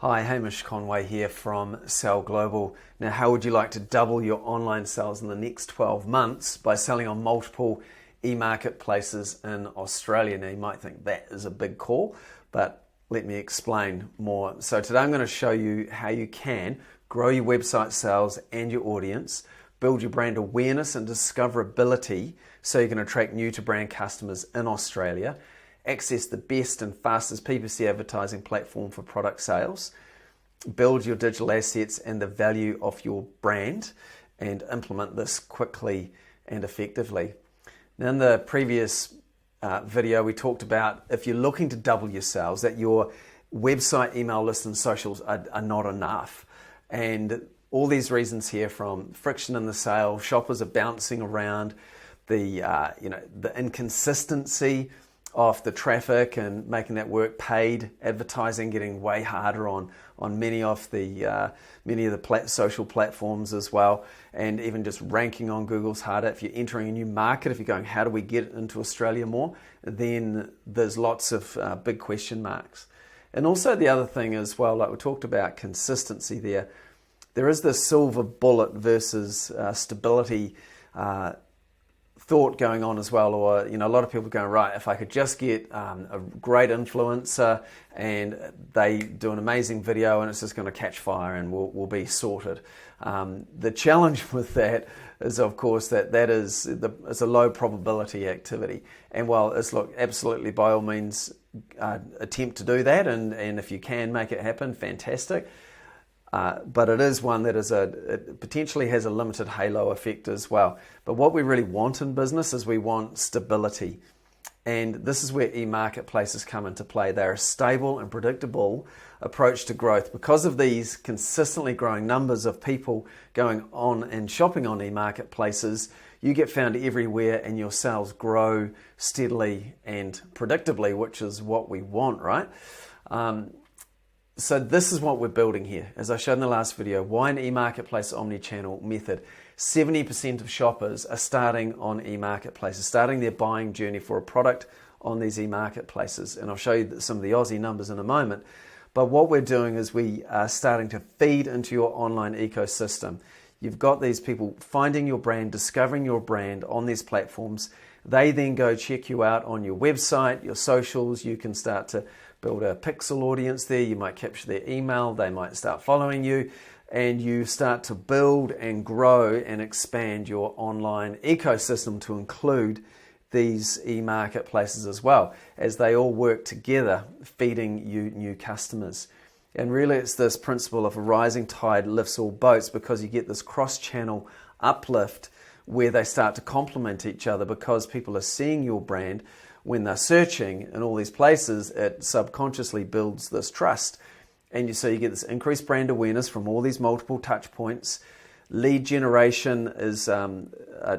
Hi, Hamish Conway here from Sell Global. Now, how would you like to double your online sales in the next 12 months by selling on multiple eMarketplaces in Australia? Now, you might think that is a big call, but let me explain more. So today I'm going to show you how you can grow your website sales and your audience, build your brand awareness and discoverability so you can attract new to brand customers in Australia, access the best and fastest PPC advertising platform for product sales, build your digital assets and the value of your brand, and implement this quickly and effectively. Now, in the previous video, we talked about if you're looking to double your sales, that your website, email list, and socials are not enough. And all these reasons here, from friction in the sale, shoppers are bouncing around, the inconsistency of the traffic and making that work, paid advertising getting way harder on many of the social platforms as well, and even just ranking on Google's harder. If you're entering a new market, if you're going, how do we get into Australia more, then there's lots of big question marks. And also the other thing as well, like we talked about consistency there is this silver bullet versus stability thought going on as well, or a lot of people going, right, if I could just get a great influencer and they do an amazing video and it's just going to catch fire and we'll be sorted. The challenge with that is, of course, it's a low probability activity. And while it's absolutely by all means attempt to do that, and if you can make it happen, fantastic. But it is one that it potentially has a limited halo effect as well. But what we really want in business is we want stability. And this is where eMarketplaces come into play. They're a stable and predictable approach to growth. Because of these consistently growing numbers of people going on and shopping on eMarketplaces, you get found everywhere and your sales grow steadily and predictably, which is what we want, right? So this is what we're building here. As I showed in the last video, why an eMarketplace omni-channel method? 70% of shoppers are starting on eMarketplaces, starting their buying journey for a product on these eMarketplaces. And I'll show you some of the Aussie numbers in a moment. But what we're doing is we are starting to feed into your online ecosystem. You've got these people finding your brand, discovering your brand on these platforms. They then go check you out on your website, your socials. You can start to build a pixel audience there. You might capture their email. They might start following you, and you start to build and grow and expand your online ecosystem to include these eMarketplaces as well, as they all work together, feeding you new customers. And really it's this principle of a rising tide lifts all boats, because you get this cross-channel uplift where they start to complement each other, because people are seeing your brand when they're searching in all these places. It subconsciously builds this trust. And so you get this increased brand awareness from all these multiple touch points. Lead generation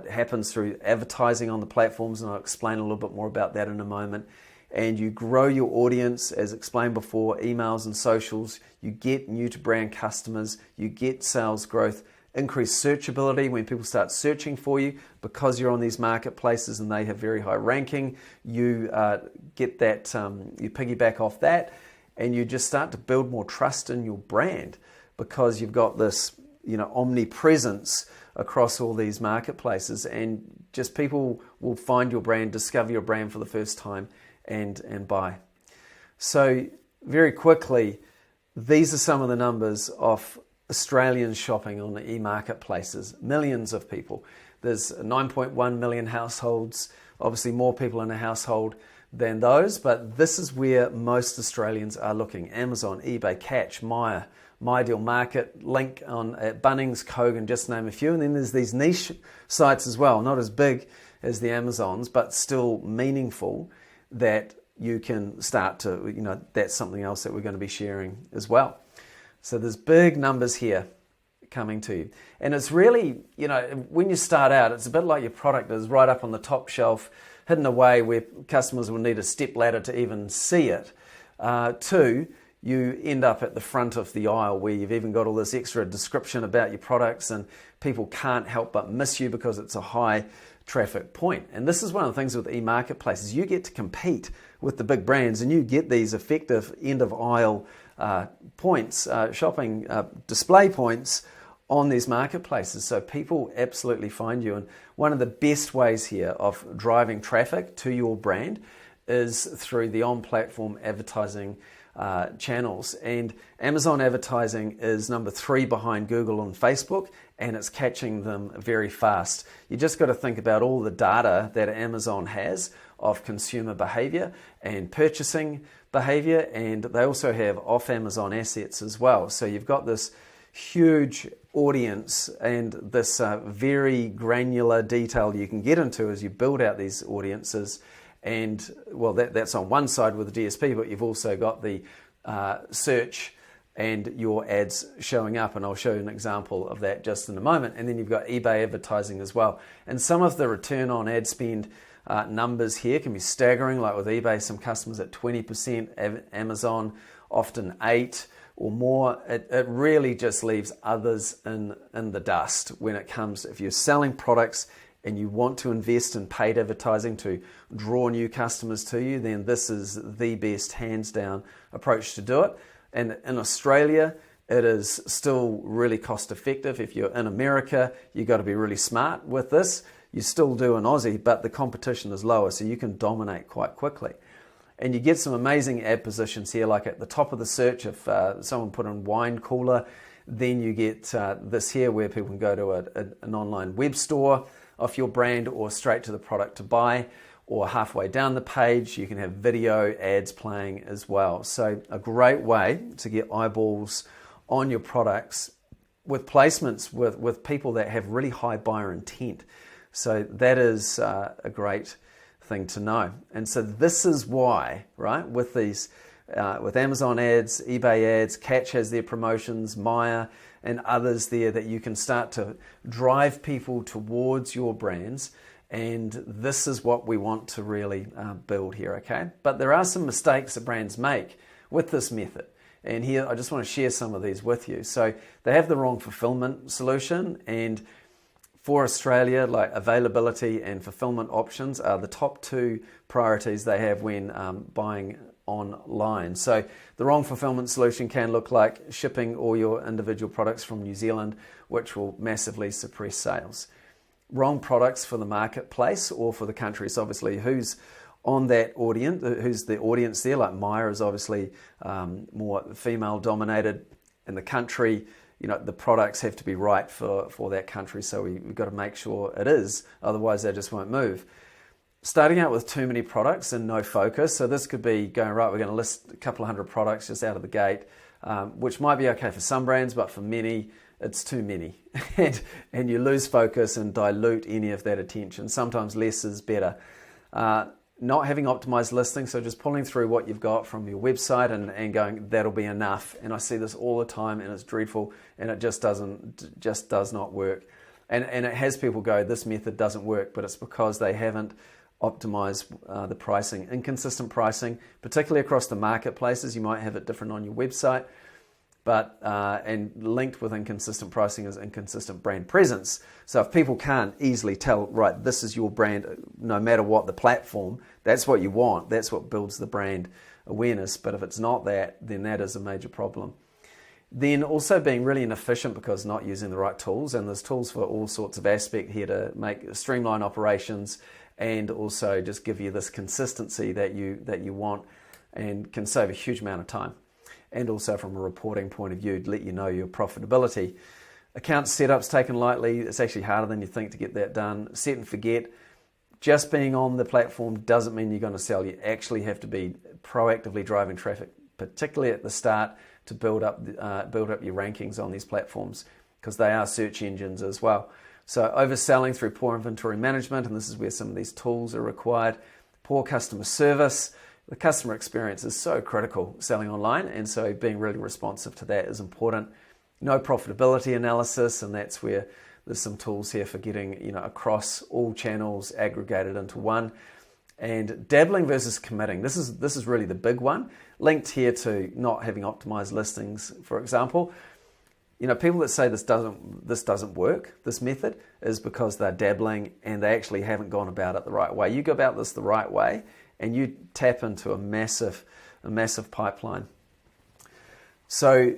happens through advertising on the platforms, and I'll explain a little bit more about that in a moment. And you grow your audience, as explained before, emails and socials. You get new to brand customers, you get sales growth, increased searchability when people start searching for you because you're on these marketplaces and they have very high ranking. You get that, you piggyback off that, and you just start to build more trust in your brand because you've got this, omnipresence across all these marketplaces, and just people will find your brand, discover your brand for the first time, and buy. So very quickly, these are some of the numbers of Australians shopping on the eMarketplaces, millions of people. There's 9.1 million households, obviously more people in a household than those, but this is where most Australians are looking. Amazon, eBay, Catch, Myer, MyDeal Market, Link at Bunnings, Kogan, just to name a few. And then there's these niche sites as well, not as big as the Amazons, but still meaningful, that you can start to, that's something else that we're going to be sharing as well. So there's big numbers here coming to you. And it's really, when you start out, it's a bit like your product is right up on the top shelf, hidden away where customers will need a step ladder to even see it. Two, you end up at the front of the aisle where you've even got all this extra description about your products, and people can't help but miss you because it's a high traffic point. And this is one of the things with eMarketplaces. You get to compete with the big brands, and you get these effective end of aisle shopping display points on these marketplaces, so people absolutely find you. And one of the best ways here of driving traffic to your brand is through the on-platform advertising channels. And Amazon advertising is number 3 behind Google and Facebook, and it's catching them very fast. You just got to think about all the data that Amazon has of consumer behavior and purchasing behavior, and they also have off Amazon assets as well. So you've got this huge audience and this very granular detail you can get into as you build out these audiences. And well, that's on one side with the DSP, but you've also got the search and your ads showing up, and I'll show you an example of that just in a moment. And then you've got eBay advertising as well. And some of the return on ad spend numbers here can be staggering, like with eBay, some customers at 20%, Amazon often 8% or more. It really just leaves others in the dust when it comes, if you're selling products and you want to invest in paid advertising to draw new customers to you, then this is the best, hands down, approach to do it. And in Australia, it is still really cost effective. If you're in America, you've got to be really smart with this. You still do in Aussie, but the competition is lower, so you can dominate quite quickly. And you get some amazing ad positions here, like at the top of the search, if someone put in wine cooler, then you get this here where people can go to an online web store of your brand, or straight to the product to buy, or halfway down the page you can have video ads playing as well. So a great way to get eyeballs on your products with placements with people that have really high buyer intent. So that is a great thing to know. And so this is why, right, with these with Amazon ads, eBay ads, Catch has their promotions, Maya and others there, that you can start to drive people towards your brands. And this is what we want to really build here, okay? But there are some mistakes that brands make with this method. And here I just want to share some of these with you. So they have the wrong fulfillment solution, and for Australia, like availability and fulfillment options are the top 2 priorities they have when buying online. So the wrong fulfillment solution can look like shipping all your individual products from New Zealand, which will massively suppress sales. Wrong products for the marketplace or for the country. So obviously who's on that audience, who's the audience there, like Maya is obviously more female dominated. In the country, you know, the products have to be right for that country, so we've got to make sure it is, otherwise they just won't move. Starting out with too many products and no focus, so this could be going, right, we're going to list a couple of hundred products just out of the gate, which might be okay for some brands, but for many, it's too many. and you lose focus and dilute any of that attention. Sometimes less is better. Not having optimized listings, so just pulling through what you've got from your website and going, that'll be enough. And I see this all the time, and it's dreadful, and it just does not work. And it has people go, this method doesn't work, but it's because they haven't optimized the pricing. Inconsistent pricing, particularly across the marketplaces. You might have it different on your website, but and linked with inconsistent pricing is inconsistent brand presence. So if people can't easily tell, right, this is your brand, no matter what the platform, that's what you want, that's what builds the brand awareness. But if it's not that, then that is a major problem. Then also being really inefficient because not using the right tools, and there's tools for all sorts of aspect here to streamline operations and also just give you this consistency that you want, and can save a huge amount of time. And also from a reporting point of view, let you know your profitability. Account setups taken lightly. It's actually harder than you think to get that done. Set and forget. Just being on the platform doesn't mean you're going to sell. You actually have to be proactively driving traffic, particularly at the start, to build up your rankings on these platforms, because they are search engines as well. So overselling through poor inventory management, and this is where some of these tools are required. Poor customer service. The customer experience is so critical selling online, and so being really responsive to that is important. No profitability analysis, and that's where there's some tools here for getting, you know, across all channels aggregated into one. And dabbling versus committing. This is really the big one, linked here to not having optimized listings, for example. You know, people that say this doesn't work, this method, is because they're dabbling and they actually haven't gone about it the right way. You go about this the right way, and you tap into a massive pipeline. So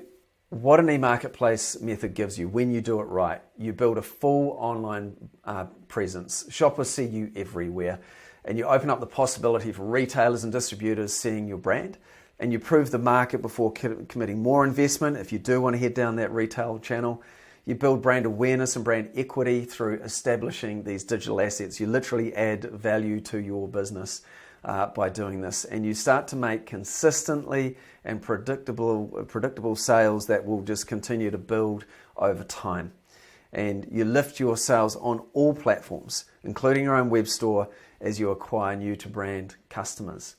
what an eMarketplace method gives you when you do it right, you build a full online presence. Shoppers see you everywhere, and you open up the possibility for retailers and distributors seeing your brand, and you prove the market before committing more investment if you do want to head down that retail channel. You build brand awareness and brand equity through establishing these digital assets. You literally add value to your business by doing this, and you start to make consistently and predictable sales that will just continue to build over time. And you lift your sales on all platforms, including your own web store, as you acquire new to brand customers.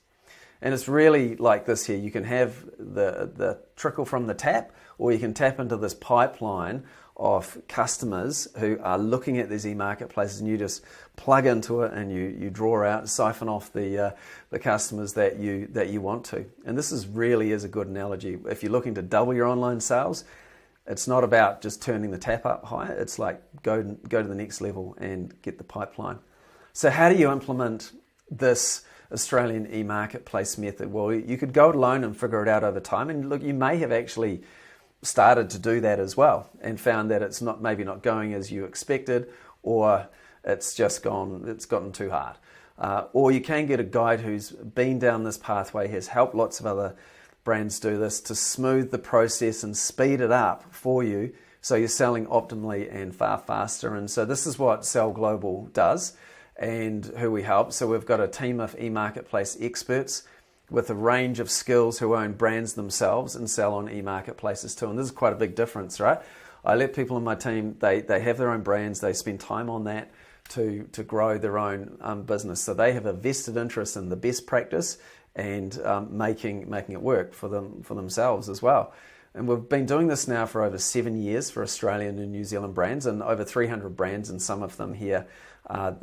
And it's really like this here. You can have the trickle from the tap, or you can tap into this pipeline of customers who are looking at these eMarketplaces, and you just plug into it and you draw out, siphon off the customers that you want to. And this really is a good analogy. If you're looking to double your online sales, it's not about just turning the tap up higher. It's like go to the next level and get the pipeline. So how do you implement this Australian eMarketplace method? Well, you could go it alone and figure it out over time. And look, you may have actually started to do that as well and found that it's maybe not going as you expected, or it's gotten too hard. Or you can get a guide who's been down this pathway, has helped lots of other brands do this, to smooth the process and speed it up for you so you're selling optimally and far faster. And so this is what Sell Global does and who we help. So we've got a team of eMarketplace experts with a range of skills who own brands themselves and sell on eMarketplaces too. And this is quite a big difference, right? I let people in my team, they have their own brands, they spend time on that to grow their own business. So they have a vested interest in the best practice and making it work for themselves as well. And we've been doing this now for over 7 years for Australian and New Zealand brands, and over 300 brands, and some of them here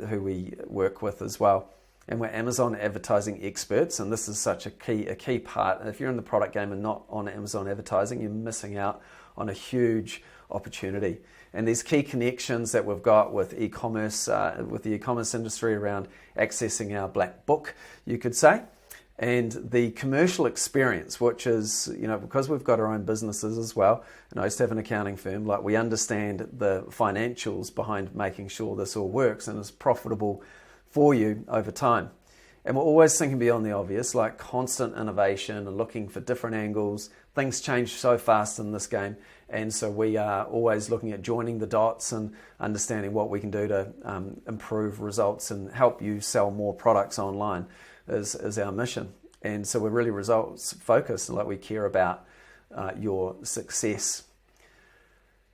who we work with as well. And we're Amazon advertising experts, and this is such a key part. And if you're in the product game and not on Amazon advertising, you're missing out on a huge opportunity. And these key connections that we've got with e-commerce, with the e-commerce industry around accessing our black book, you could say, and the commercial experience, which is, because we've got our own businesses as well, and I used to have an accounting firm, like we understand the financials behind making sure this all works and is profitable for you over time. And we're always thinking beyond the obvious, like constant innovation and looking for different angles. Things change so fast in this game, and so we are always looking at joining the dots and understanding what we can do to improve results and help you sell more products online is our mission. And so we're really results focused, and like we care about your success.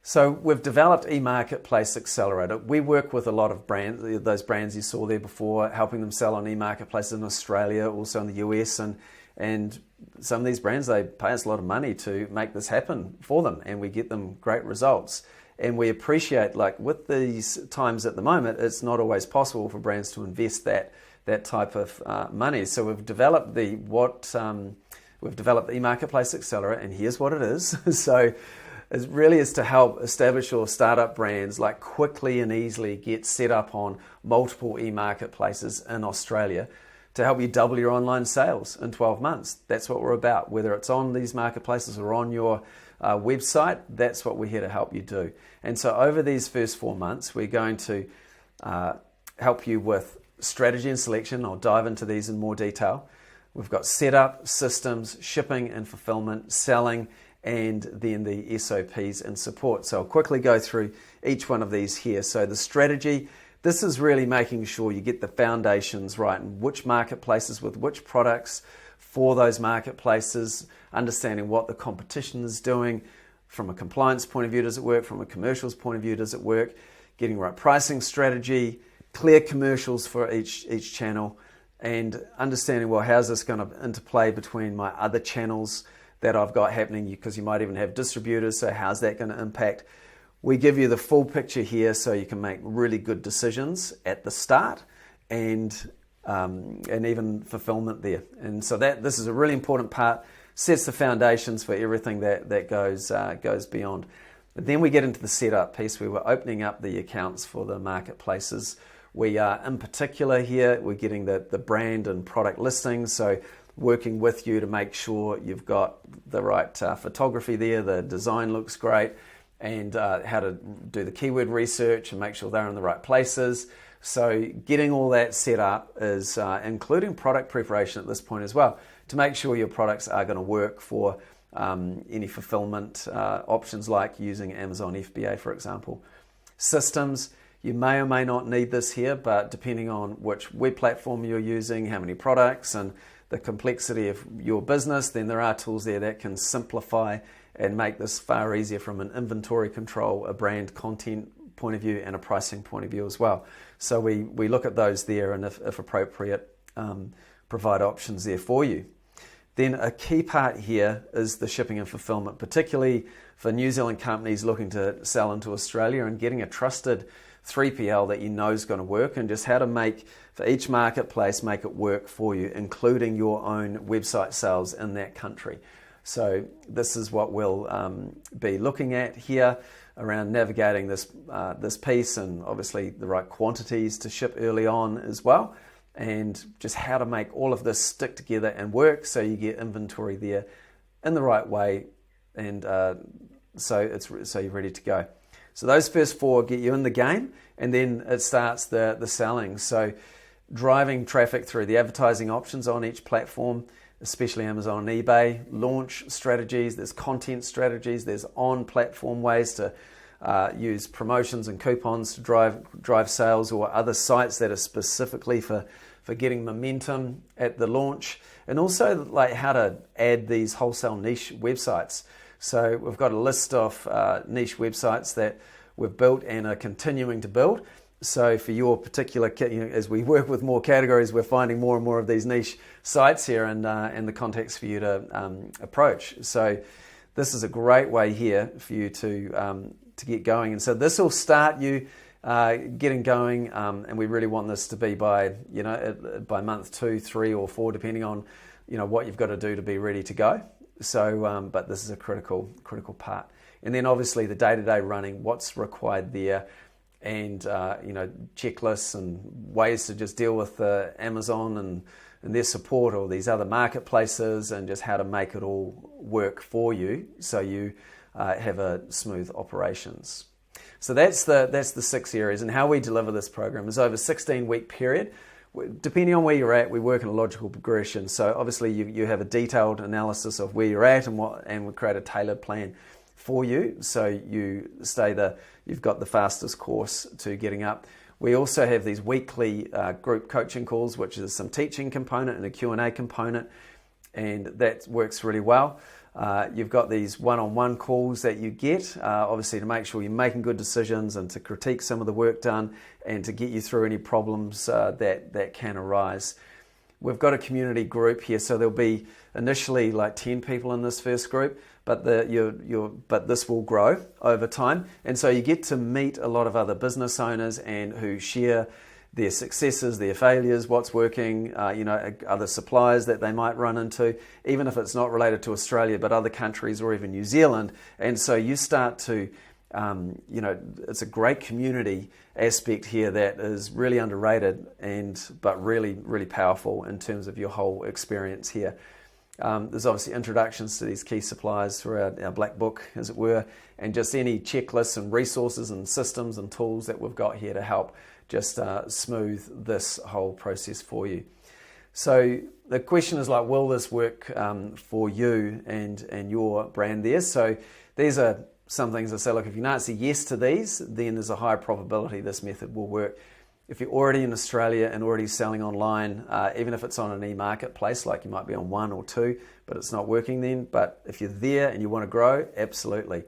So we've developed eMarketplace Accelerator. We work with a lot of brands, those brands you saw there before, helping them sell on eMarketplaces in Australia, also in the US, and some of these brands, they pay us a lot of money to make this happen for them, and we get them great results. And we appreciate, like with these times at the moment, it's not always possible for brands to invest that type of money. So we've developed the eMarketplace Accelerator, and here's what it is. So it really is to help establish or startup brands like quickly and easily get set up on multiple eMarketplaces in Australia to help you double your online sales in 12 months. That's what we're about. Whether it's on these marketplaces or on your website, that's what we're here to help you do. And so over these first 4 months, we're going to help you with strategy and selection. I'll dive into these in more detail. We've got setup, systems, shipping and fulfillment, selling, and then the SOPs and support. So I'll quickly go through each one of these here. So the strategy, this is really making sure you get the foundations right, and which marketplaces with which products for those marketplaces, understanding what the competition is doing from a compliance point of view, does it work? From a commercials point of view, does it work? Getting right pricing strategy, clear commercials for each channel, and understanding, well, how's this going to interplay between my other channels that I've got happening, because you might even have distributors, so how's that going to impact? We give you the full picture here so you can make really good decisions at the start and even fulfillment there. And so this is a really important part, sets the foundations for everything that goes beyond. But then we get into the setup piece where we're opening up the accounts for the marketplaces. We are, in particular here, we're getting the brand and product listings. So working with you to make sure you've got the right photography there, the design looks great, and how to do the keyword research and make sure they're in the right places. So getting all that set up is including product preparation at this point as well, to make sure your products are going to work for any fulfillment options like using Amazon FBA, for example. Systems, you may or may not need this here, but depending on which web platform you're using, how many products, and the complexity of your business, then there are tools there that can simplify and make this far easier from an inventory control, a brand content point of view, and a pricing point of view as well. So we look at those there, and if appropriate, provide options there for you. Then a key part here is the shipping and fulfillment, particularly for New Zealand companies looking to sell into Australia, and getting a trusted 3PL that you know is going to work, and just how to make, for each marketplace, make it work for you, including your own website sales in that country. So this is what we'll be looking at here around navigating this piece, and obviously the right quantities to ship early on as well, and just how to make all of this stick together and work so you get inventory there in the right way, and so you're ready to go. So those first four get you in the game, and then it starts the selling. So driving traffic through the advertising options on each platform, especially Amazon and eBay, launch strategies, there's content strategies, there's on-platform ways to use promotions and coupons to drive sales, or other sites that are specifically for getting momentum at the launch, and also like how to add these wholesale niche websites. So we've got a list of niche websites that we've built and are continuing to build. So for your particular, as we work with more categories, we're finding more and more of these niche sites here, and the context for you to approach. So this is a great way here for you to get going. And so this will start you getting going, and we really want this to be by month 2, 3, or 4, depending on what you've got to do to be ready to go. So, but this is a critical part. And then obviously the day-to-day running, what's required there, and checklists and ways to just deal with Amazon and their support, or these other marketplaces, and just how to make it all work for you so you have a smooth operations. So that's the 6 areas, and how we deliver this program is over a 16-week period. Depending on where you're at, we work in a logical progression. So obviously you have a detailed analysis of where you're at, and we create a tailored plan for you, so you've got the fastest course to getting up. We also have these weekly group coaching calls, which is some teaching component and a Q&A component, and that works really well. You've got these one-on-one calls that you get, obviously to make sure you're making good decisions, and to critique some of the work done, and to get you through any problems that can arise. We've got a community group here, so there'll be initially like 10 people in this first group, but this will grow over time, and so you get to meet a lot of other business owners and who share their successes, their failures, what's working, other suppliers that they might run into, even if it's not related to Australia, but other countries or even New Zealand. And so you start to, it's a great community aspect here that is really underrated, but really, really powerful in terms of your whole experience here. There's obviously introductions to these key suppliers through our black book, as it were, and just any checklists and resources and systems and tools that we've got here to help just smooth this whole process for you. So the question is like, will this work for you and your brand there? So these are some things I say, look, if you answer yes to these, then there's a high probability this method will work. If you're already in Australia and already selling online, even if it's on an eMarketplace, like you might be on 1 or 2, but it's not working then. But if you're there and you want to grow, absolutely.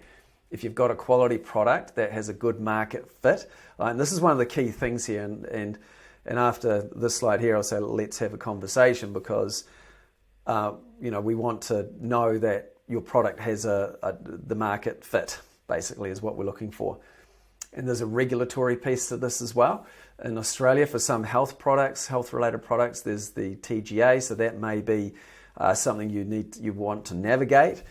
If you've got a quality product that has a good market fit, and this is one of the key things here, and after this slide here, I'll say let's have a conversation, because we want to know that your product has the market fit, basically, is what we're looking for. And there's a regulatory piece to this as well. In Australia, for some health-related products, there's the TGA, so that may be something you want to navigate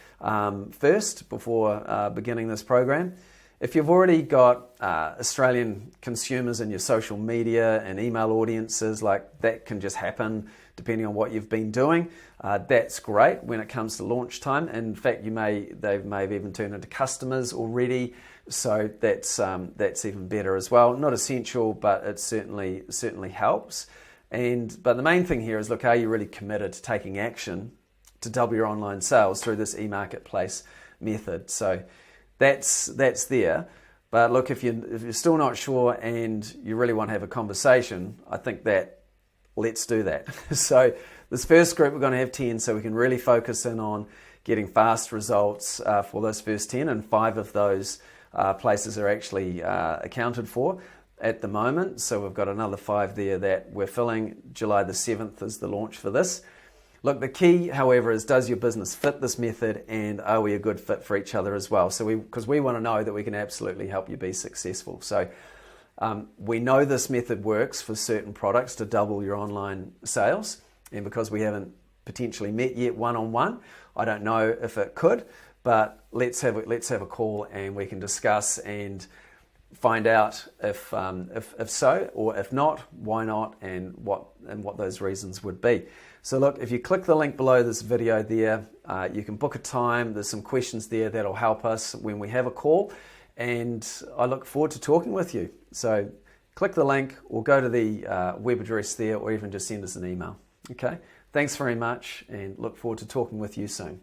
first before beginning this program. if you've already got Australian consumers in your social media and email audiences, like that can just happen depending on what you've been doing. That's great when it comes to launch time. In fact, they may have even turned into customers already, so that's even better as well. Not essential, but it certainly helps. But the main thing here is, look, are you really committed to taking action to double your online sales through this eMarketplace method? So that's there. But look, if you're still not sure and you really want to have a conversation, I think that let's do that. So this first group, we're going to have 10, so we can really focus in on getting fast results for those first 10, and 5 of those places are actually accounted for at the moment. So we've got another 5 there that we're filling. July the 7th is the launch for this. Look, the key, however, is, does your business fit this method, and are we a good fit for each other as well? So because we want to know that we can absolutely help you be successful. So we know this method works for certain products to double your online sales, and because we haven't potentially met yet one-on-one, I don't know if it could, but let's have a call and we can discuss and find out if so, or if not, why not, and what those reasons would be. So look, if you click the link below this video there, you can book a time. There's some questions there that'll help us when we have a call, and I look forward to talking with you. So click the link or go to the web address there, or even just send us an email. Okay, thanks very much, and look forward to talking with you soon.